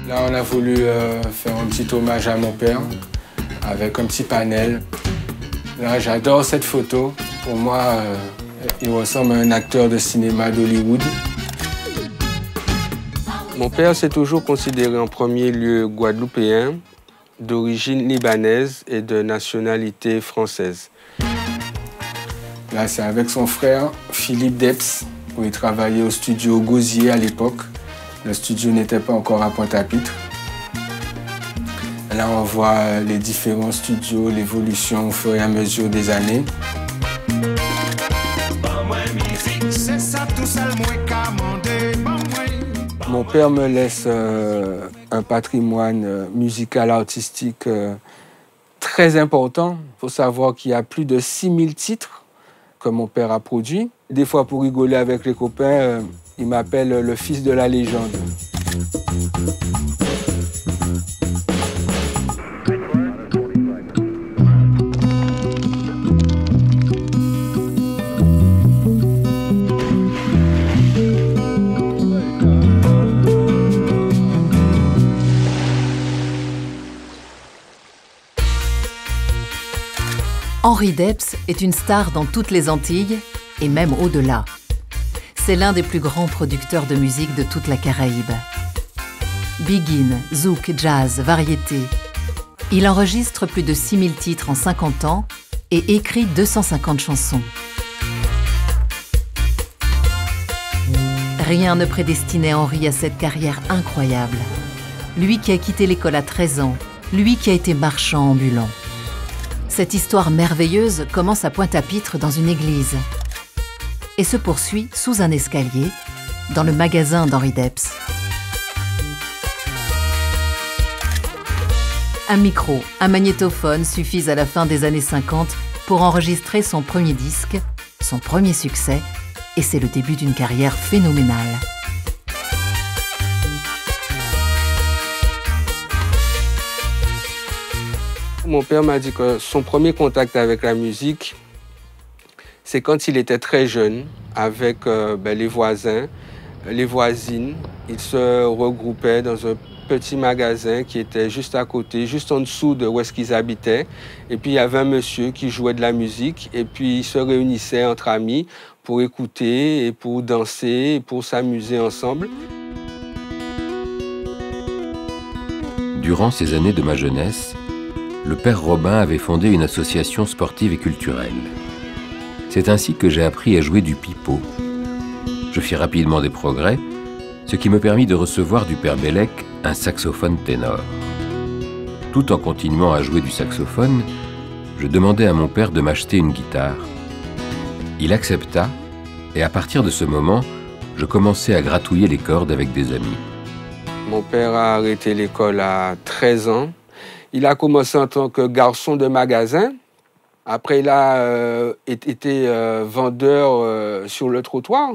Là, on a voulu faire un petit hommage à mon père avec un petit panel. Là, j'adore cette photo. Pour moi, il ressemble à un acteur de cinéma d'Hollywood. Mon père s'est toujours considéré en premier lieu guadeloupéen, d'origine libanaise et de nationalité française. Là, c'est avec son frère Philippe Depps, où il travaillait au studio Gosier à l'époque. Le studio n'était pas encore à Pointe-à-Pitre. Là, on voit les différents studios, l'évolution au fur et à mesure des années. Mon père me laisse un patrimoine musical, artistique très important. Il faut savoir qu'il y a plus de 6000 titres que mon père a produits. Des fois, pour rigoler avec les copains, il m'appelle le fils de la légende. Henri Depps est une star dans toutes les Antilles et même au-delà. C'est l'un des plus grands producteurs de musique de toute la Caraïbe. Biguine, zouk, jazz, variété. Il enregistre plus de 6000 titres en 50 ans et écrit 250 chansons. Rien ne prédestinait Henri à cette carrière incroyable. Lui qui a quitté l'école à 13 ans, lui qui a été marchand ambulant. Cette histoire merveilleuse commence à Pointe-à-Pitre dans une église et se poursuit sous un escalier dans le magasin d'Henri Depps. Un micro, un magnétophone suffisent à la fin des années 50 pour enregistrer son premier disque, son premier succès, et c'est le début d'une carrière phénoménale. Mon père m'a dit que son premier contact avec la musique, c'est quand il était très jeune, avec les voisins, les voisines. Ils se regroupaient dans un petit magasin qui était juste à côté, juste en dessous de où est-ce qu'ils habitaient. Et puis il y avait un monsieur qui jouait de la musique et puis ils se réunissaient entre amis pour écouter et pour danser et pour s'amuser ensemble. Durant ces années de ma jeunesse, le père Robin avait fondé une association sportive et culturelle. C'est ainsi que j'ai appris à jouer du pipeau. Je fis rapidement des progrès, ce qui me permit de recevoir du père Bellec un saxophone ténor. Tout en continuant à jouer du saxophone, je demandai à mon père de m'acheter une guitare. Il accepta, et à partir de ce moment, je commençai à gratouiller les cordes avec des amis. Mon père a arrêté l'école à 13 ans. Il a commencé en tant que garçon de magasin. Après, il a été vendeur sur le trottoir.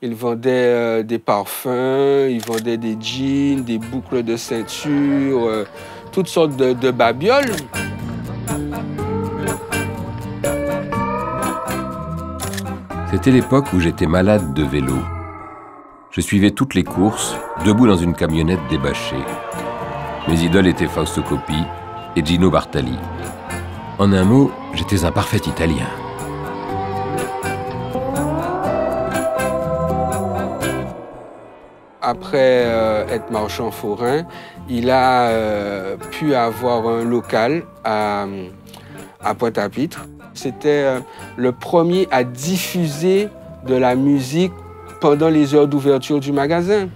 Il vendait des parfums, il vendait des jeans, des boucles de ceinture, toutes sortes de babioles. C'était l'époque où j'étais malade de vélo. Je suivais toutes les courses, debout dans une camionnette débâchée. Mes idoles étaient Fausto Coppi et Gino Bartali. En un mot, j'étais un parfait Italien. Après être marchand forain, il a pu avoir un local à Pointe-à-Pitre. C'était le premier à diffuser de la musique pendant les heures d'ouverture du magasin.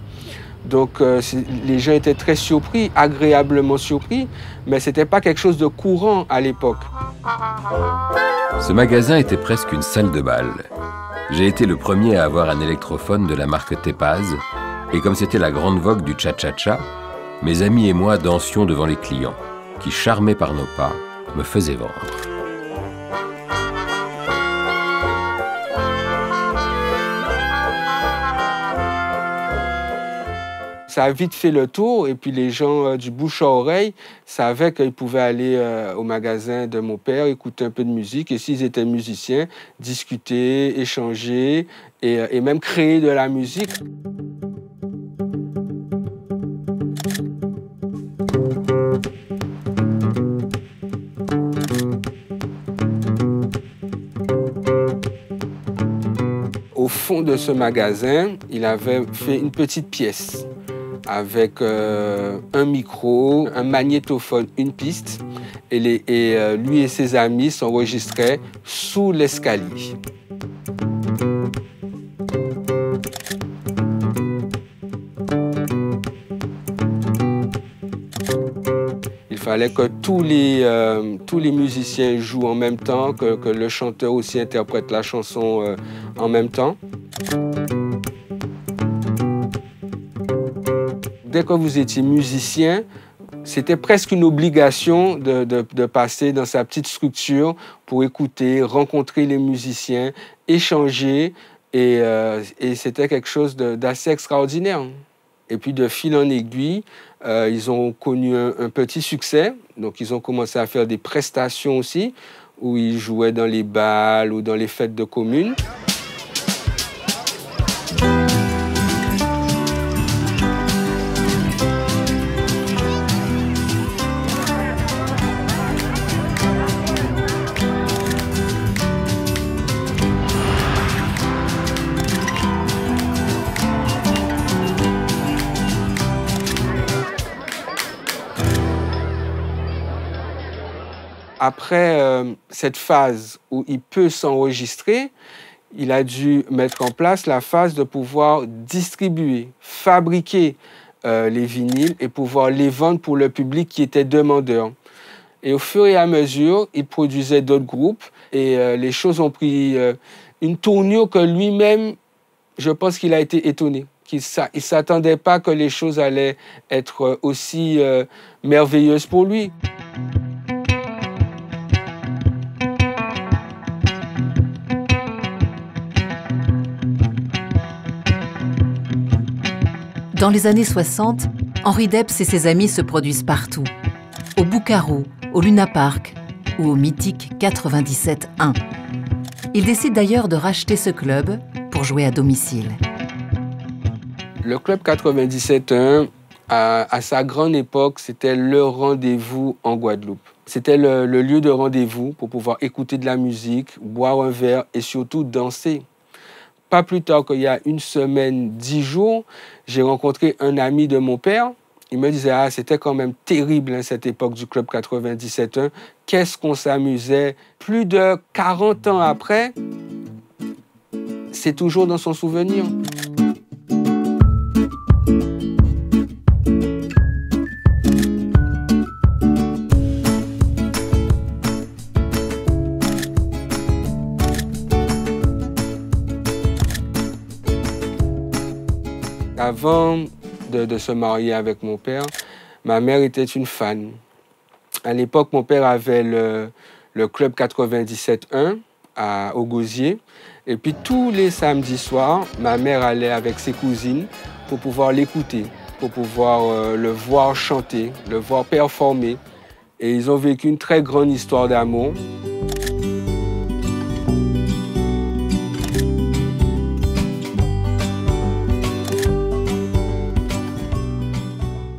Donc les gens étaient très surpris, agréablement surpris, mais ce n'était pas quelque chose de courant à l'époque. Ce magasin était presque une salle de bal. J'ai été le premier à avoir un électrophone de la marque Tepaz, et comme c'était la grande vogue du cha-cha-cha, mes amis et moi dansions devant les clients, qui, charmés par nos pas, me faisaient vendre. Ça a vite fait le tour et puis les gens du bouche à oreille savaient qu'ils pouvaient aller au magasin de mon père, écouter un peu de musique et s'ils étaient musiciens, discuter, échanger et même créer de la musique. au fond de ce magasin, il avait fait une petite pièce avec un micro, un magnétophone, une piste. Et lui et ses amis s'enregistraient sous l'escalier. Il fallait que tous les musiciens jouent en même temps, que le chanteur aussi interprète la chanson en même temps. Dès que vous étiez musicien, c'était presque une obligation de passer dans sa petite structure pour écouter, rencontrer les musiciens, échanger. Et c'était quelque chose d'assez extraordinaire. Et puis de fil en aiguille, ils ont connu un petit succès. Donc ils ont commencé à faire des prestations aussi, où ils jouaient dans les bals ou dans les fêtes de communes. Après cette phase où il peut s'enregistrer, il a dû mettre en place la phase de pouvoir distribuer, fabriquer les vinyles et pouvoir les vendre pour le public qui était demandeur. Et au fur et à mesure, il produisait d'autres groupes et les choses ont pris une tournure que lui-même, je pense qu'il a été étonné. Il ne s'attendait pas que les choses allaient être aussi merveilleuses pour lui. Dans les années 60, Henri Debs et ses amis se produisent partout. Au Boucarou, au Luna Park ou au mythique 97.1. Il décide d'ailleurs de racheter ce club pour jouer à domicile. Le club 97.1, à sa grande époque, c'était le rendez-vous en Guadeloupe. C'était le lieu de rendez-vous pour pouvoir écouter de la musique, boire un verre et surtout danser. Pas plus tard qu'il y a une semaine, 10 jours, j'ai rencontré un ami de mon père. Il me disait, c'était quand même terrible cette époque du Club 97.1. Qu'est-ce qu'on s'amusait. Plus de 40 ans après, c'est toujours dans son souvenir. Avant de se marier avec mon père, ma mère était une fan. À l'époque, mon père avait le Club 97.1 au Gosier. Et puis tous les samedis soirs, ma mère allait avec ses cousines pour pouvoir l'écouter, pour pouvoir le voir chanter, le voir performer. Et ils ont vécu une très grande histoire d'amour.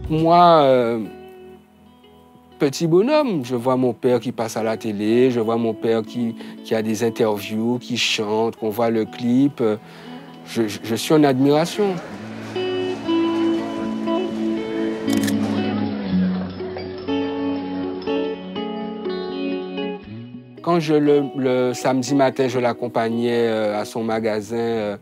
Moi, petit bonhomme, je vois mon père qui passe à la télé, je vois mon père qui a des interviews, qui chante, qu'on voit le clip. Je suis en admiration. Quand le samedi matin, je l'accompagnais à son magasin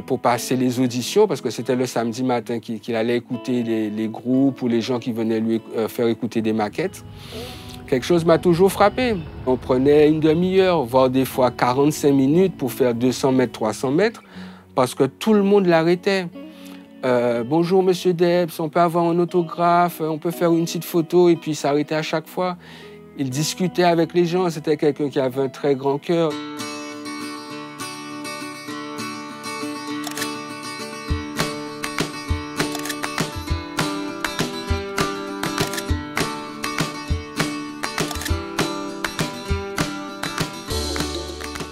pour passer les auditions, parce que c'était le samedi matin qu'il allait écouter les groupes ou les gens qui venaient lui faire écouter des maquettes. Quelque chose m'a toujours frappé. On prenait une demi-heure, voire des fois 45 minutes pour faire 200 mètres, 300 mètres, parce que tout le monde l'arrêtait. Bonjour Monsieur Debs, on peut avoir un autographe, on peut faire une petite photo, et puis il s'arrêtait à chaque fois. Il discutait avec les gens, c'était quelqu'un qui avait un très grand cœur.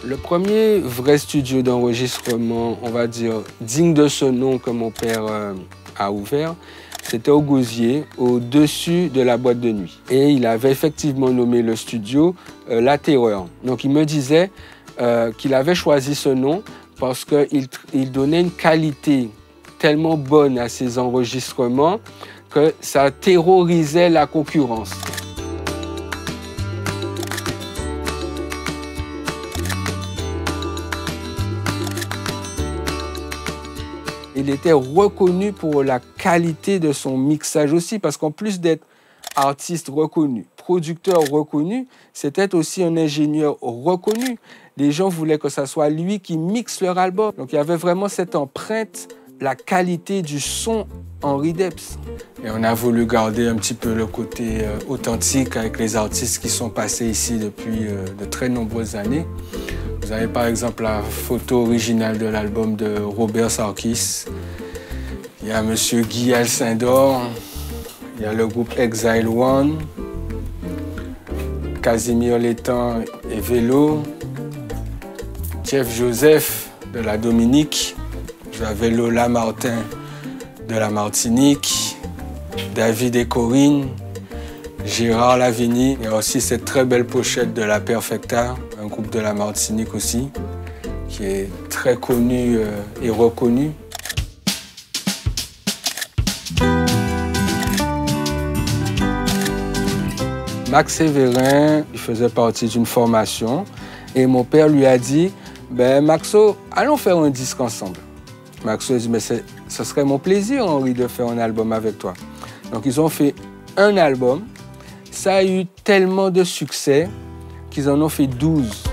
Le premier vrai studio d'enregistrement, on va dire, digne de ce nom que mon père a ouvert, c'était au Gosier, au-dessus de la boîte de nuit. Et il avait effectivement nommé le studio La Terreur. Donc il me disait qu'il avait choisi ce nom parce qu'il donnait une qualité tellement bonne à ses enregistrements que ça terrorisait la concurrence. Il était reconnu pour la qualité de son mixage aussi, parce qu'en plus d'être artiste reconnu, producteur reconnu, c'était aussi un ingénieur reconnu. Les gens voulaient que ce soit lui qui mixe leur album. Donc il y avait vraiment cette empreinte, la qualité du son Henri Debs. Et on a voulu garder un petit peu le côté authentique avec les artistes qui sont passés ici depuis de très nombreuses années. Vous avez par exemple la photo originale de l'album de Robert Sarkis. Il y a M. Guy Alcindor, il y a le groupe Exile One, Casimir Létang et Vélo, Jeff Joseph de la Dominique, vous avez Lola Martin de la Martinique, David et Corinne, Gérard Lavigny. Il y a aussi cette très belle pochette de La Perfecta, un groupe de la Martinique aussi, qui est très connu et reconnu. Max Sévérin, il faisait partie d'une formation et mon père lui a dit « Maxo, allons faire un disque ensemble ». Maxo a dit « Mais ce serait mon plaisir, Henri, de faire un album avec toi ». Donc ils ont fait un album. Ça a eu tellement de succès qu'ils en ont fait 12.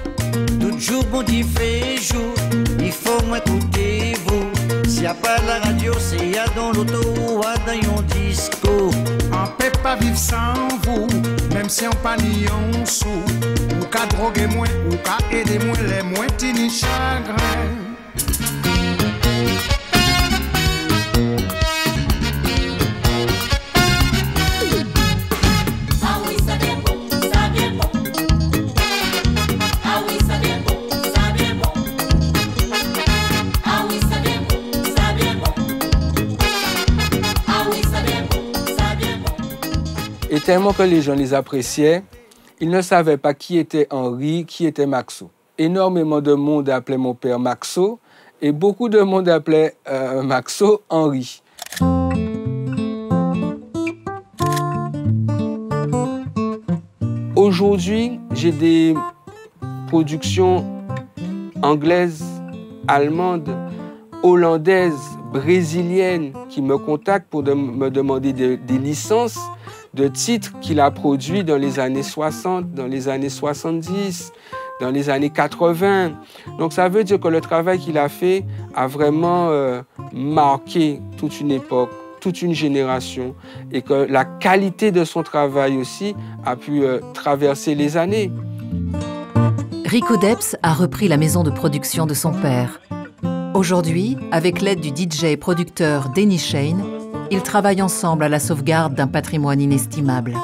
Tout jour, bon Dieu fait jour, il faut m'écouter vous. S'il n'y a pas la radio, c'est y a dans l'auto ou dans un disco. On peut pas vivre sans vous, même si on pas ni en sous. Ou qu'à droguer moins, ou qu'à aider moins, les moins tini chagrin. Et tellement que les gens les appréciaient, ils ne savaient pas qui était Henri, qui était Maxo. Énormément de monde appelait mon père Maxo et beaucoup de monde appelait Maxo Henri. Aujourd'hui, j'ai des productions anglaises, allemandes, hollandaises, brésiliennes qui me contactent pour me demander des licences de titres qu'il a produits dans les années 60, dans les années 70, dans les années 80. Donc ça veut dire que le travail qu'il a fait a vraiment marqué toute une époque, toute une génération, et que la qualité de son travail aussi a pu traverser les années. Rico Debs a repris la maison de production de son père. Aujourd'hui, avec l'aide du DJ et producteur Denny Shane, ils travaillent ensemble à la sauvegarde d'un patrimoine inestimable.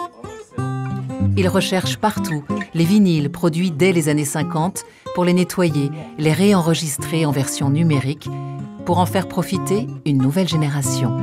Ils recherchent partout les vinyles produits dès les années 50 pour les nettoyer, les réenregistrer en version numérique pour en faire profiter une nouvelle génération.